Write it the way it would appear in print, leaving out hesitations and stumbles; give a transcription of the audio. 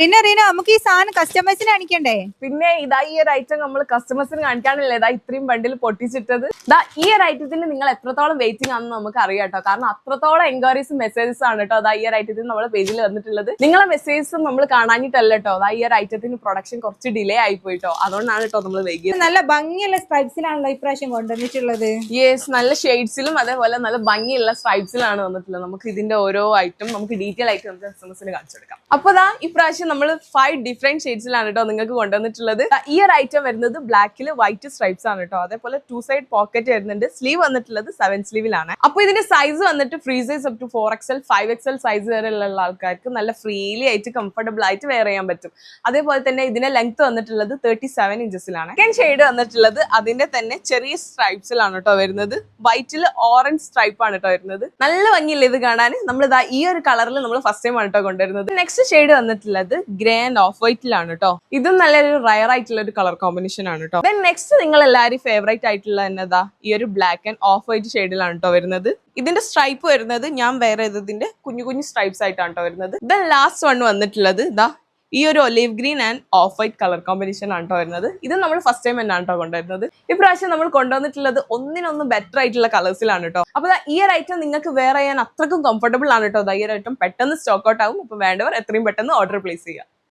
പിന്നെ റീന നമുക്ക് ഈ സാധനം കസ്റ്റമേഴ്സിന് കാണിക്കണ്ടേ? പിന്നെ ഇതാ ഈ ഒരു ഐറ്റം നമ്മൾ കസ്റ്റമേഴ്സിന് കാണിക്കാനല്ലേ ഇതാ ഇത്രയും ബണ്ടിൽ പൊട്ടിച്ചിട്ടത്. ഇതാ ഈ ഒരു ഐറ്റത്തിന് നിങ്ങൾ എത്രത്തോളം വെയിറ്റിംഗ് ആണെന്ന് നമുക്ക് അറിയാം കേട്ടോ. കാരണം അത്രത്തോളം എൻക്വയറീസും മെസ്സേജസ് ആണ് കേട്ടോ അതാ ഈ ഒരു ഐറ്റത്തിന് നമ്മുടെ പേജിൽ വന്നിട്ടുള്ളത്. നിങ്ങളെ മെസ്സേജസും നമ്മൾ കാണാനിട്ടല്ല കേട്ടോ അതാ ഈ ഒരു ഐറ്റത്തിന് പ്രൊഡക്ഷൻ കുറച്ച് ഡിലേ ആയി പോയിട്ടോ. അതുകൊണ്ടാണ് കേട്ടോ നമ്മൾ വൈകിയത്. നല്ല ഭംഗിയുള്ള സ്ട്രൈപ്സിലാണല്ലോ ഇപ്രാവശ്യം കൊണ്ടുവന്നിട്ടുള്ളത്. യെസ്, നല്ല ഷെയ്ഡ്സിലും അതേപോലെ നല്ല ഭംഗിയുള്ള സ്ട്രൈപ്സിലാണ് വന്നിട്ടുള്ളത്. നമുക്ക് ഇതിന്റെ ഓരോ ഐറ്റം നമുക്ക് ഡീറ്റെയിൽ ആയിട്ട് നമുക്ക് കസ്റ്റമേഴ്സിന് കാണിച്ചെടുക്കാം. അപ്പൊ ദാ ഇപ്രാവശ്യം നമ്മൾ 5 ഡിഫറെന്റ് ഷെയ്ഡ്സിലാണ് കേട്ടോ നിങ്ങൾക്ക് കൊണ്ടുവന്നിട്ടുള്ളത്. ഈ ഒരു ഐറ്റം വരുന്നത് ബ്ലാക്കിൽ വൈറ്റ് സ്ട്രൈപ്സ് ആണ് കേട്ടോ. അതേപോലെ 2 സൈഡ് പോക്കറ്റ് വരുന്നുണ്ട്. സ്ലീവ് വന്നിട്ടുള്ളത് 7 സ്ലീവിലാണ്. അപ്പൊ ഇതിന്റെ സൈസ് വന്നിട്ട് free size up to 4XL 5XL size വരെയുള്ള ആൾക്കാർക്ക് നല്ല ഫ്രീലി ആയിട്ട് കംഫർട്ടബിൾ ആയിട്ട് വെയർ ചെയ്യാൻ പറ്റും. അതേപോലെ തന്നെ ഇതിന്റെ ലെങ്ത് വന്നിട്ടുള്ളത് 37 ഇഞ്ചസിലാണ്. സെക്കൻഡ് ഷെയ്ഡ് വന്നിട്ടുള്ളത് അതിന്റെ തന്നെ ചെറിയ സ്ട്രൈപ്സിലാണ് കേട്ടോ വരുന്നത്. വൈറ്റിൽ ഓറഞ്ച് സ്ട്രൈപ്പ് ആണ് കേട്ടോ വരുന്നത്. നല്ല ഭംഗിയില്ല ഇത് കാണാൻ. നമ്മൾ ഇതാ ഈ ഒരു കളറിൽ നമ്മൾ ഫസ്റ്റ് ടൈം ആണ് കേട്ടോ കൊണ്ടുവരുന്നത്. നെക്സ്റ്റ് ഷെയ്ഡ് വന്നിട്ടുള്ളത് ഗ്രേ ആൻഡ് ഓഫ് വൈറ്റിലാണ് കേട്ടോ. ഇതും നല്ലൊരു റയർ ആയിട്ടുള്ള ഒരു കളർ കോമ്പിനേഷൻ ആണ് കേട്ടോ. ദെൻ നെക്സ്റ്റ് നിങ്ങൾ എല്ലാവരും ഫേവറേറ്റ് ആയിട്ടുള്ള എന്നതാ ഈ ഒരു ബ്ലാക്ക് ആൻഡ് ഓഫ് വൈറ്റ് ഷെയ്ഡിലാണ് കേട്ടോ വരുന്നത്. ഇതിന്റെ സ്ട്രൈപ്പ് വരുന്നത് ഞാൻ വേറെ ചെയ്തതിന്റെ കുഞ്ഞു കുഞ്ഞു സ്ട്രൈപ്സ് ആയിട്ടാണ് കേട്ടോ വരുന്നത്. ദെൻ ലാസ്റ്റ് വൺ വന്നിട്ടുള്ളത് ഇതാ ഈ ഒരു olive green and of white colour combination ആണ് കേട്ടോ വരുന്നത്. ഇത് നമ്മൾ ഫസ്റ്റ് ടൈം തന്നെയാണ് കേട്ടോ കൊണ്ടുവരുന്നത്. ഇപ്രാവശ്യം നമ്മൾ കൊണ്ടുവന്നിട്ടുള്ളത് ഒന്നിനൊന്ന് ബെറ്റർ ആയിട്ടുള്ള കളേഴ്സിലാണ് കേട്ടോ. അപ്പൊ ഈ ഒരു ഐറ്റം നിങ്ങൾക്ക് വെയർ ചെയ്യാൻ അത്രക്കും കംഫർട്ടബിൾ ആണ് കേട്ടോ. ഈ ഒരു ഐറ്റം പെട്ടെന്ന് സ്റ്റോക്ക് ഔട്ട് ആവും. അപ്പൊ വേണ്ടവർ എത്രയും പെട്ടെന്ന് ഓർഡർ പ്ലേസ് ചെയ്യുക.